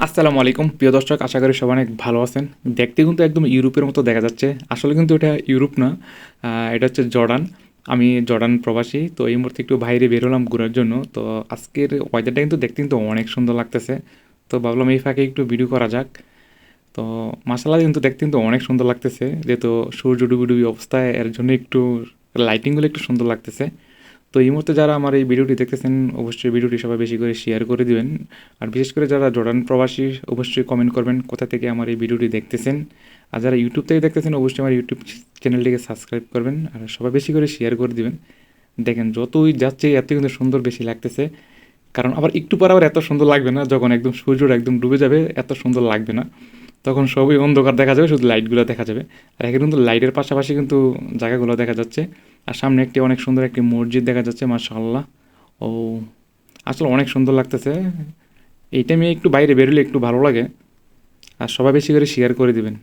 আসসালামু আলাইকুম প্রিয় দর্শক, আশা করি সবাই অনেক ভালো আছেন। দেখতে কিন্তু একদম ইউরোপের মতো দেখা যাচ্ছে, আসলে কিন্তু এটা ইউরোপ না, এটা হচ্ছে জর্ডান। আমি জর্ডান প্রবাসী, তো এই মুহূর্তে একটু বাইরে বেরোলাম ঘোরার জন্য। তো আজকের ওয়েদারটা কিন্তু দেখতে কিন্তু অনেক সুন্দর লাগতেছে, তো ভাবলাম এই ফাঁকে একটু ভিডিও করা যাক। তো মাসাল্লাহ কিন্তু দেখতে কিন্তু অনেক সুন্দর লাগতেছে, যেহেতু সূর্য ডুবি ডুবি অবস্থায়, এর জন্য একটু লাইটিংগুলো একটু সুন্দর লাগতেছে। তো এই মুহূর্তে যারা আমার এই ভিডিওটি দেখতেছেন, অবশ্যই ভিডিওটি সবাই বেশি করে শেয়ার করে দিবেন। আর বিশেষ করে যারা জর্ডান প্রবাসী, অবশ্যই কমেন্ট করবেন কোথা থেকে আমার এই ভিডিওটি দেখতেছেন। আর যারা ইউটিউব থেকে দেখতেছেন, অবশ্যই আমার ইউটিউব চ্যানেলটিকে সাবস্ক্রাইব করবেন আর সবাই বেশি করে শেয়ার করে দিবেন। দেখেন যতই যাচ্ছে এত কিন্তু সুন্দর বেশি লাগতেছে। কারণ আবার একটু পর আবার এত সুন্দর লাগবে না, যখন একদম সূর্যটা একদম ডুবে যাবে এত সুন্দর লাগবে না। তখন সবই অন্ধকার দেখা যাবে, শুধু লাইটগুলো দেখা যাবে। আর এখানে কিন্তু লাইটের পাশাপাশি কিন্তু জায়গাগুলো দেখা যাচ্ছে। আর সামনে একটি অনেক সুন্দর একটি মসজিদ দেখা যাচ্ছে, মাশাআল্লাহ। ও, আসলে অনেক সুন্দর লাগতেছে। এই টাইমে একটু বাইরে বেরোলে একটু ভালো লাগে। আর সবাই বেশি করে শেয়ার করে দিবেন।